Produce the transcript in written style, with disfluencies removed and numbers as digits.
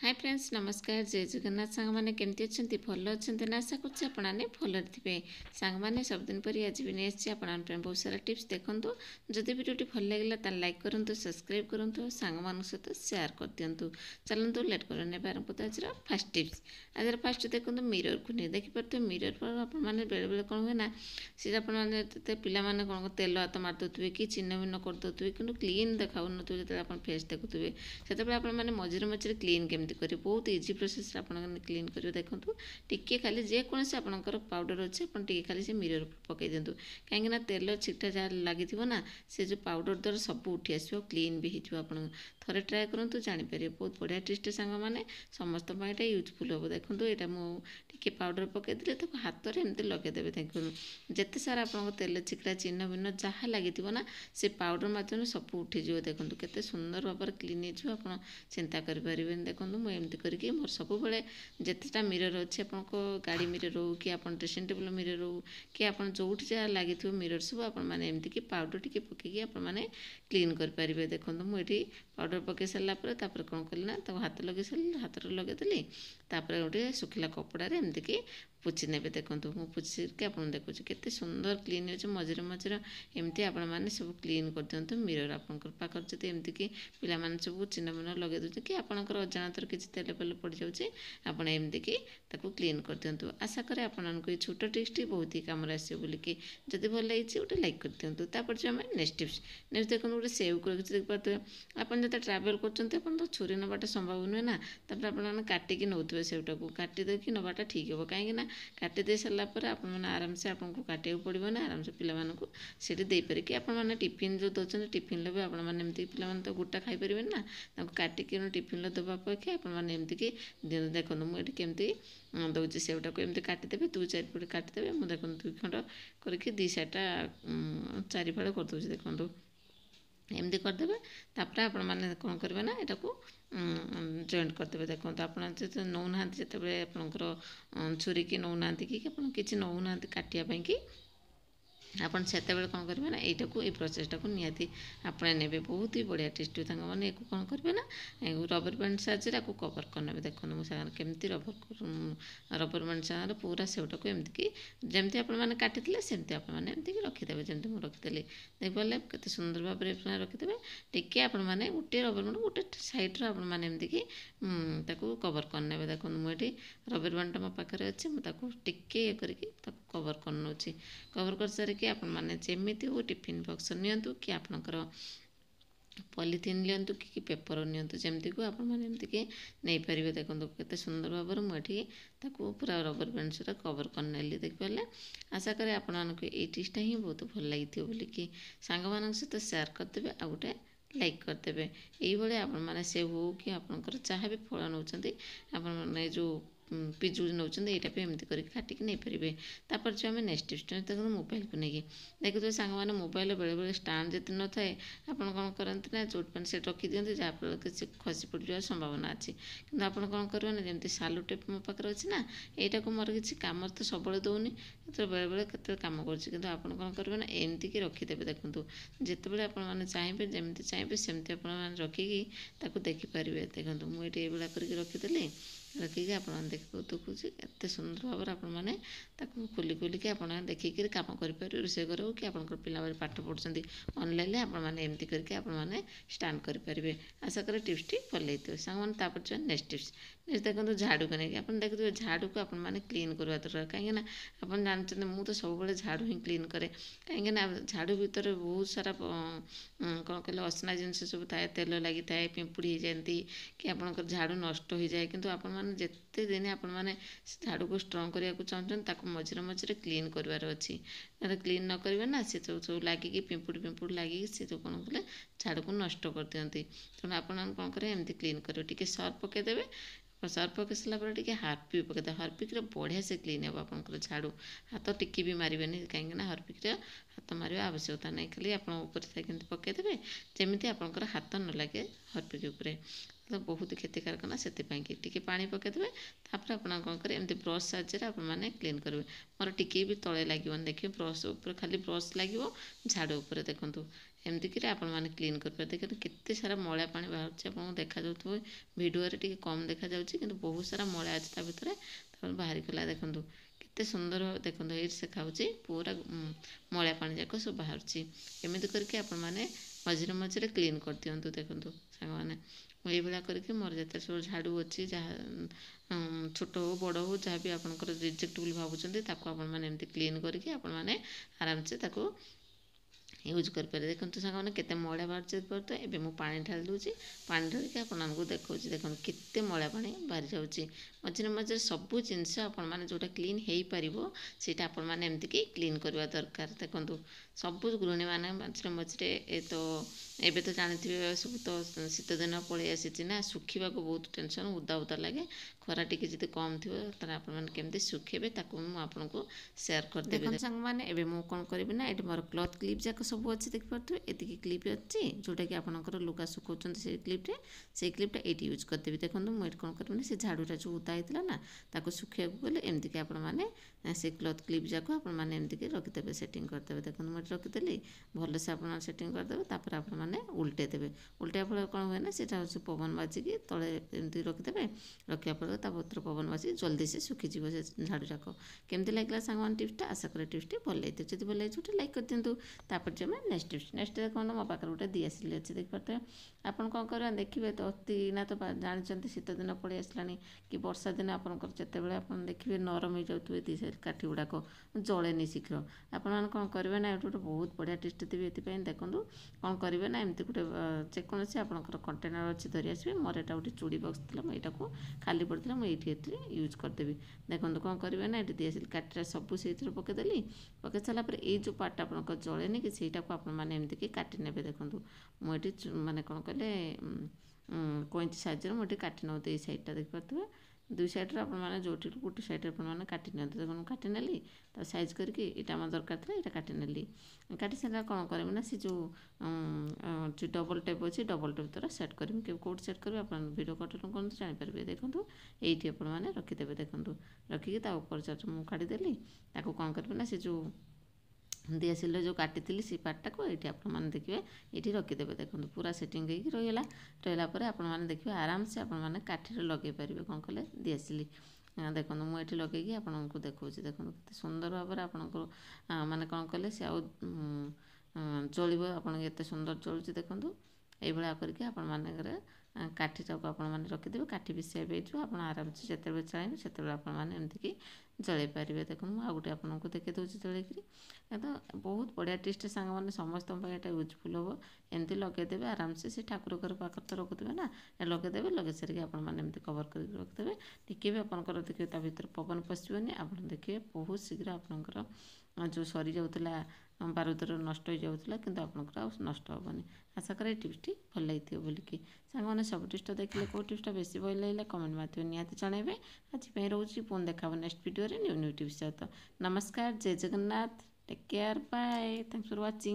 Hi friends नमस्कार जय जगन्नाथ सांग मैंने केमती अच्छा भल अच्छा ना आशा कर भल थे सांग मैंने सबुदिन पर आज भी नहीं आपन बहुत सारा टिप्स देखूँ जदि वीडियो भल लगे तो लाइक करूँ सब्सक्राइब करूँ सांग मान सहित सेयार कर दिंतु चलते लेट करने आरंभ आज फास्ट टिप्स आज फास्ट देखो मिरर को नहीं देखिपे मिरर पर आपने बेले बेले कौन हुए ना सी आपने पाने कौन तेल हाथ मारिदे कि चिन्ह भिन्न करदे कि क्लीन देखा जो आप फेस देखुए से आपने मझे मझे क्लीन केमी करेंगे बहुत इजी प्रोसेस आप क्लीन कर देखूँ टी खाली जेकोसी आपंकर पाउडर अच्छे आपड़ी खाली से मिरर पकई दिंतु कहीं तेल छिटा जहाँ लगी ना से जो पाउडर द्वारा सब उठी आस क्लीन भी हो थे ट्राए करूँ जापर बहुत बढ़िया टेस्ट सांग मैंने समस्त यूजफुल हम देखो यहाँ मुझे पाउडर पकईदे तो हाथ में एमती लगेदेवे देखो जिते सारा आप तेल छिकड़ा चिन्ह भिन्न जहाँ लगी ना से पाउडर मध्यम सब उठीज देखो केते सुंदर भाव में क्लीन हो चिंता करें देखो मुझे करके मोर सब जितेटा मिरर अच्छे आप गाड़ी मिरर हो कि आप ड्रेसिंग टेबल मिरर हो कि आप जो जहाँ लगी मिरर सब आपमती कि पाउडर टी पकईकि आपने क्लीन करेंगे देखो मुझे पाउडर पकई सारापर कौन कली ना हाथ लगे सारे हाथ लगेदेली गोटे सुखिला कपड़े एमती कि पोछि ने देखो मुझे पोछिक आप देखो केते सुंदर क्लीन अच्छे मझे मझे एमती आपने सब क्लीन कर दिंतु मिरर आपंकर जब एमती कि पाने सब चिन्ह भिन्न लगे दूसरे कि आपंकर अजाणतर किसी तेल पेल पड़ जाऊँचे आपड़ एमती कि क्लीन कर दिंतु आशा करें आपको ये छोट टिप्स बहुत ही कम आसो बोलिकी जब भल लगी गोटे लाइक कर दिंतु तापर जो आम नेक्स्ट टिप्स नेक्स्ट देखो गोटे सेव कर देखिए आप जो ट्रावेल कर तो छुरी नवाटा संभव नुहे ना तापर आपने काटिकी नौथे सेवटा को काटी देकी नवाटा ठीक हे कहीं काटी दे सारापर आपने आराम से आपको काटा पड़ो ना आराम से पिलामानकु सेठी देपर कि आपने टिफिन जो दौरान टिफिन भी आपने पिलाने तो गोटा खाईपर ना काटिकी टिफिन देवा अपेक्षा आपने एमती कि देखो मुझे केमती दौर सेवटा को एमती काटिदेवे दु चारिपटे काटिदेवे मुझे देखो 2 खंड करके दी साइडटा चारिफाड़ करदे देखो एमती करदे तापर आपने कौन करेंगे ना यहाँ को जॉइंट करदे देखो आप नौना जिते आपंकर छुरी की नौना कि किसी नौना काटापी कि आपन से कौन करेंगे ना यहाँ को प्रोसेसटा को निहाती आपने ने बहुत ही बढ़िया टेस्ट मैंने एक कौन करेंगे ना रबर बैंड साहाଯ୍य आपको कवर करने देखो मुझे केमती रबर बैंड सागर पूरा सेवटा को एमती कि जमती आपने काटी सेमती आपने एमती रखीदे जमी मुझे रखीदेली देखिए केते सुंदर भाव में रखीदे टी आपने गोटे रबर बैंड गोटे साइड्र आपने एमती कि कवर करने देखो मुझे रबर बैंड मो पाखे अच्छे मुझे टिके करके कवर कर कवर कर सारिकी आपने जमीती हो टिफिन बक्स नियंतु कि आपनकर पॉलिथिन लियंतु कि पेपर नियंतु जमती को आपमती कि नहीं पारे देखो केते सुंदर भाव में मुझे पूरा रबर बैंड सहित कवर करनेली देखिए आशा करें आपको ये टिप्सटा ही बहुत भल लगी बोलिकी सांग मान सहित सेयार करदे आ गोटे लाइक करदे ये आपने सेव हो कि आपंकर जहाँ भी फल नौ आपने जो पिजुली नौ यहाँ भी एमती करके काटिकी नहीं पारे तापर जो आम नेक्स्ट टिप्स देखो मोबाइल को लेकिन देखिए सांग मैंने मोबाइल बेले बेले स्टाण जो न था आप कौन करते ना चोट पैंट सेट रखी दिखते जहाँफल कि खसी पड़ संभावना अच्छी कि आप कौन करेंगे ना जमी सालू टेप मो पाखे अच्छे ना यहाँ को मोर किसी कम तो सब दौनी तो बेले बेले केत कम कर आप कौन करेंगे ना एमती कि रखीदे देखो जिते आपने चाहिए जमी चाहिए सेमती आपने रखिकी देखिपारे देखो मुझे ये करके रखीदेली रखिकी आप देखुचे एत सुंदर भाव में आपने खोली खोलिकी आप देखिक कम करेंगे रोषे कर कि आप पिला पाठ पढ़ुं ऑनलाइन आपने एमती करके आपने स्टार्ट करेंगे आशा करें टिप्सटी भल लगी सांग मैंने नेक्स्ट टिप्स नेक्स्ट देखो झाड़ू को लेकिन आपने देखिए झाड़ू को आपने क्लीन करवा दरकार कहीं आप जानते मुझे सब झाड़ू ही क्लीन करे कहीं झाड़ू भितर बहुत सारा कौन कहले असना जिनस सब थाए तेल लगी थाए पिंपुड़ी हो जाती कि आपंकर झाड़ू नष्ट हो जाए कि जिते दिन आपने झाड़ू को स्ट्रंग करने को चाहते मझे मझे क्लीन करार अच्छी क्लीन न करेंगे ना सी सब लगिकी पिंपुड़ी लगिकी सी जो कौन कले झाड़ू को नष्ट कर दिखती तेणु आप कौन करें एमती क्लीन करेंगे टी सर्फ पकईदेवे सर्फ पकई सारापर टी हार्पिक पकईदे हार्पिक बढ़िया से क्लीन हे आपंकर झाड़ू हाथ टिकी भी मारे कहीं हार्पिक हाथ मारे आवश्यकता नहीं खाली आप पकईदेवे जमी आपंकर हाथ न लगे हार्पिक उपरे तो बहुत क्षतिकारक ना से टी पा पकईदेवे तापर आप कौन करेंगे एमती ब्रश साहाଯ୍य आपने क्लीन करेंगे मोर टिके भी तले लगे देखिए ब्रश खाली ब्रश लगे झाड़ू उपर देखो ଏମିତିକିରି ଆପଣମାନେ କ୍ଲିନ୍ କରିପାରିବେ। ଦେଖନ୍ତୁ କେତେ ସାରା ମଇଳା ପାଣି ବାହାରୁଛି, ଆପଣଙ୍କୁ ଦେଖାଯାଉଥିବ ଭିଡ଼ିଓରେ ଟିକେ କମ୍ ଦେଖାଯାଉଛି, କିନ୍ତୁ ବହୁତ ସାରା ମଇଳା ଅଛି ତା ଭିତରେ। ତାପରେ ବାହାରିଗଲା ଦେଖନ୍ତୁ କେତେ ସୁନ୍ଦର ଭାବେ ଦେଖନ୍ତୁ ଏଇଠି ଦେଖାଉଛି ପୁରା ମଇଳା ପାଣି ଯାକ ସବୁ ବାହାରୁଛି। ଏମିତି କରିକି ଆପଣମାନେ ମଝିରେ ମଝିରେ କ୍ଲିନ୍ କରିଦିଅନ୍ତୁ। ଦେଖନ୍ତୁ ସାଙ୍ଗମାନେ ମୁଁ ଏଇଭଳିଆ କରିକି ମୋର ଯେତେ ସବୁ ଝାଡ଼ୁ ଅଛି, ଯାହା ଛୋଟ ହଉ ବଡ଼ ହଉ ଯାହା ବି ଆପଣଙ୍କର ରିଜେକ୍ଟ ବୋଲି ଭାବୁଛନ୍ତି ତାକୁ ଆପଣମାନେ ଏମିତି କ୍ଲିନ୍ କରିକି ଆପଣମାନେ ଆରାମସେ ତାକୁ ୟୁଜ୍ କରିପାରିବେ। ଦେଖନ୍ତୁ ସାଙ୍ଗମାନେ କେତେ ମଇଳା ବାହାରୁଛି ଦେଖିପାରୁଥିବେ। ଏବେ ମୁଁ ପାଣି ଢାଳି ଦେଉଛି, ପାଣି ଢାଳିକି ଆପଣମାନଙ୍କୁ ଦେଖାଉଛି। ଦେଖନ୍ତୁ କେତେ ମଇଳା ପାଣି ବାହାରି ଯାଉଛି। ମଝିରେ ମଝିରେ ସବୁ ଜିନିଷ ଆପଣମାନେ ଯେଉଁଟା କ୍ଲିନ୍ ହେଇପାରିବ ସେଇଟା ଆପଣମାନେ ଏମିତିକି କ୍ଲିନ୍ କରିବା ଦରକାର। ଦେଖନ୍ତୁ ସବୁ ଗୃହିଣୀମାନେ ମଝିରେ ମଝିରେ ଏବେ ତ ଜାଣିଥିବେ ସବୁ ତ ଶୀତ ଦିନ ପଳେଇ ଆସିଛି ନା, ଶୁଖିବାକୁ ବହୁତ ଟେନସନ୍, ଓଦା ଓଦା ଲାଗେ। ଖରା ଟିକେ ଯଦି କମ୍ ଥିବ ତାହେଲେ ଆପଣମାନେ କେମିତି ଶୁଖେଇବେ ତାକୁ ମୁଁ ଆପଣଙ୍କୁ ସେୟାର କରିଦେବି। ଦେଖନ୍ତୁ ସାଙ୍ଗମାନେ ଏବେ ମୁଁ କ'ଣ କରିବି ନା, ଏଠି ମୋର କ୍ଲଥ୍ କ୍ଲିପ୍ ଯାକ ସବୁ ଅଛି ଦେଖିପାରୁଥିବେ। ଏତିକି କ୍ଲିପ୍ ଅଛି ଯେଉଁଟାକି ଆପଣଙ୍କର ଲୁଗା ଶୁଖାଉଛନ୍ତି ସେଇ କ୍ଲିପ୍ରେ, ସେଇ କ୍ଲିପ୍ଟା ଏଇଠି ୟୁଜ୍ କରିଦେବି। ଦେଖନ୍ତୁ ମୁଁ ଏଠି କ'ଣ କରିବି ନା, ସେ ଝାଡ଼ୁଟା ଯେଉଁ ଓଦା ହେଇଥିଲା ନା ତାକୁ ଶୁଖେଇବାକୁ ଗଲେ ଏମିତିକି ଆପଣମାନେ ସେ କ୍ଲଥ୍ କ୍ଲିପ୍ ଯାକ ଆପଣମାନେ ଏମିତିକି ରଖିଦେବେ, ସେଟିଂ କରିଦେବେ। ଦେଖନ୍ତୁ ମୁଁ ଏଠି ରଖିଦେଲି, ଭଲସେ ଆପଣ ସେଟିଂ କରିଦେବେ। ତାପରେ ଆପଣମାନେ ଉଲ୍ଟେଇ ଦେବେ। ଉଲ୍ଟେଇବା ଫଳରେ କ'ଣ ହୁଏ ନା, ସେଇଟା ହେଉଛି ପବନ ବାଜିକି ତଳେ ଏମିତି ରଖିଦେବେ। ରଖିବା ପରେ ତା ଭିତରେ ପବନ ବାଜିକି ଜଲ୍ଦି ସେ ଶୁଖିଯିବ ସେ ଝାଡ଼ୁ ଯାକ। କେମିତି ଲାଗିଲା ସାଙ୍ଗମାନେ ଟିପ୍ସଟା? ଆଶା କରେ ଟିପ୍ସଟି ଭଲ ଲାଗିଥିବ। ଯଦି ଭଲ ଲାଗିଛି ଗୋଟେ ଲାଇକ୍ କରିଦିଅନ୍ତୁ। ତାପରେ ଯିବେ ନେକ୍ସଟ ଟିପ୍ସ। ନେକ୍ସଟ ଦେଖନ୍ତୁ ମୋ ପାଖରେ ଗୋଟେ ଦିଆସିଲି ଅଛି ଦେଖିପାରୁଥିବେ। ଆପଣ କ'ଣ କରିବା ଦେଖିବେ ତ ନା ତ ଜାଣିଛନ୍ତି ଶୀତ ଦିନ ପଳେଇ ଆସିଲାଣି କି ବର୍ଷା ଦିନ ଆପଣଙ୍କର ଯେତେବେଳେ ଆପଣ ଦେଖିବେ ନରମ ହେଇଯାଉଥିବେ ଦି ସାଇଡ୍ କାଠି ଗୁଡ଼ାକ, ଜଳେନି ଶୀଘ୍ର। ଆପଣମାନେ କ'ଣ କରିବେ ନା, ଏଠି ଗୋଟେ ବହୁତ ବଢ଼ିଆ ଟିପ୍ସ ଦେବି ଏଥିପାଇଁ। ଦେଖନ୍ତୁ କ'ଣ କରିବେ ନା, ଏମିତି ଗୋଟେ ଯେକୌଣସି ଆପଣଙ୍କର କଣ୍ଟେନର୍ ଅଛି ଧରି ଆସିବେ। ମୋର ଏଇଟା ଗୋଟେ ଚୁଡ଼ି ବକ୍ସ ଥିଲା, ମୁଁ ଏଇଟାକୁ ଖାଲି ପଡ଼ିଥିଲା, ମୁଁ ଏଇଠି ଏଥିରେ ୟୁଜ୍ କରିଦେବି। ଦେଖନ୍ତୁ କ'ଣ କରିବେ ନା, ଏଠି ଦିଆସିଲି କାଠିଟା ସବୁ ସେଇଥିରେ ପକାଇଦେଲି। ପକାଇ ସାରିଲା ପରେ ଏଇ ଯେଉଁ ପାର୍ଟଟା ଆପଣଙ୍କର ଜଳେନି କି ସେଇଟାକୁ ଆପଣମାନେ ଏମିତିକି କାଟି ନେବେ। ଦେଖନ୍ତୁ ମୁଁ ଏଠି ମାନେ କ'ଣ କହିଲେ କଇଁଚି ସାହାଯ୍ୟରେ ମୁଁ ଏଠି କାଟି ନେଉଛି ଏଇ ସାଇଡ଼୍ଟା ଦେଖିପାରୁଥିବେ। ଦୁଇ ସାଇଡ଼୍ରେ ଆପଣମାନେ ଯେଉଁଠି ଗୋଟେ ସାଇଡ଼୍ରେ ଆପଣମାନେ କାଟି ନିଅନ୍ତୁ। ଦେଖନ୍ତୁ ମୁଁ କାଟି ନେଲି, ତା ସାଇଜ୍ କରିକି ଏଇଟା ଆମର ଦରକାର ଥିଲା, ଏଇଟା କାଟି ନେଲି। କାଟି ସାରିଲା କ'ଣ କରିବି ନା, ସେ ଯେଉଁ ଡବଲ୍ ଟେପ୍ ଅଛି ଡବଲ୍ ଟେପ୍ ଦ୍ୱାରା ସେଟ୍ କରିବି। କେଉଁଠି ସେଟ୍ କରିବେ ଆପଣ ଭିଡ଼ିଓ କଣ୍ଟିନ୍ୟୁ କରନ୍ତୁ ଜାଣିପାରିବେ। ଦେଖନ୍ତୁ ଏଇଠି ଆପଣମାନେ ରଖିଦେବେ। ଦେଖନ୍ତୁ ରଖିକି ତା ଉପର ଚାରିଟା ମୁଁ କାଢ଼ିଦେଲି। ତାକୁ କ'ଣ କରିବେ ନା, ସେ ଯେଉଁ ଦିଆସିଲିରେ ଯେଉଁ କାଟିଥିଲି ସେ ପାର୍ଟଟାକୁ ଏଇଠି ଆପଣମାନେ ଦେଖିବେ ଏଇଠି ରଖିଦେବେ। ଦେଖନ୍ତୁ ପୁରା ସେଟିଂ ହେଇକି ରହିଲା ପରେ ଆପଣମାନେ ଦେଖିବେ ଆରାମସେ ଆପଣମାନେ କାଠିରେ ଲଗାଇ ପାରିବେ। କ'ଣ କଲେ ଦିଆସିଲି ଦେଖନ୍ତୁ ମୁଁ ଏଠି ଲଗେଇକି ଆପଣଙ୍କୁ ଦେଖାଉଛି। ଦେଖନ୍ତୁ କେତେ ସୁନ୍ଦର ଭାବରେ ଆପଣଙ୍କର ମାନେ କ'ଣ କଲେ ସେ ଆଉ ଜଳିବ, ଆପଣଙ୍କୁ ଏତେ ସୁନ୍ଦର ଜଳୁଛି। ଦେଖନ୍ତୁ ଏଇଭଳିଆ କରିକି ଆପଣମାନଙ୍କର କାଠିଟାକୁ ଆପଣମାନେ ରଖିଦେବେ। କାଠି ବି ସେଭ୍ ହେଇଯିବ, ଆପଣ ଆରାମସେ ଯେତେବେଳେ ଚାହିଁବେ ସେତେବେଳେ ଆପଣମାନେ ଏମିତିକି ଜଳେଇ ପାରିବେ। ଦେଖନ୍ତୁ ମୁଁ ଆଉ ଗୋଟେ ଆପଣଙ୍କୁ ଦେଖାଇ ଦେଉଛି ଜଳେଇକିରି। ତ ବହୁତ ବଢ଼ିଆ ଟିପ୍ସଟା ସାଙ୍ଗମାନେ, ସମସ୍ତଙ୍କ ପାଇଁ ଏଇଟା ୟୁଜଫୁଲ୍ ହେବ। ଏମିତି ଲଗେଇଦେବେ ଆରାମସେ, ସେ ଠାକୁର ଘର ପାଖରେ ତ ରଖୁଥିବେ ନା, ଲଗେଇଦେବେ। ଲଗେଇ ସାରିକି ଆପଣମାନେ ଏମିତି କଭର୍ କରିକି ରଖିଦେବେ। ଟିକେ ବି ଆପଣଙ୍କର ଦେଖିବେ ତା ଭିତରେ ପବନ ପଶିବନି। ଆପଣ ଦେଖିବେ ବହୁତ ଶୀଘ୍ର ଆପଣଙ୍କର ଯେଉଁ ସରିଯାଉଥିଲା ବାରୁଦରେ ନଷ୍ଟ ହେଇଯାଉଥିଲା, କିନ୍ତୁ ଆପଣଙ୍କର ଆଉ ନଷ୍ଟ ହେବନି। ଆଶା କରେ ଏଇ ଟିପ୍ସଟି ଭଲ ଲାଗିଥିବ ବୋଲିକି। ସାଙ୍ଗମାନେ ସବୁ ଟିପ୍ସଟା ଦେଖିଲେ କେଉଁ ଟିପ୍ସଟା ବେଶୀ ଭଲ ଲାଗିଲା କମେଣ୍ଟ ମାଧ୍ୟମରେ ନିହାତି ଜଣାଇବେ। ଆଜି ପାଇଁ ରହୁଛି, ପୁଣି ଦେଖା ହେବ ନେକ୍ସଟ ଭିଡ଼ିଓରେ ନ୍ୟୁ ଟିପ୍ସ ସହିତ। ନମସ୍କାର, ଜୟ Jagannath, take care, bye, thanks for watching.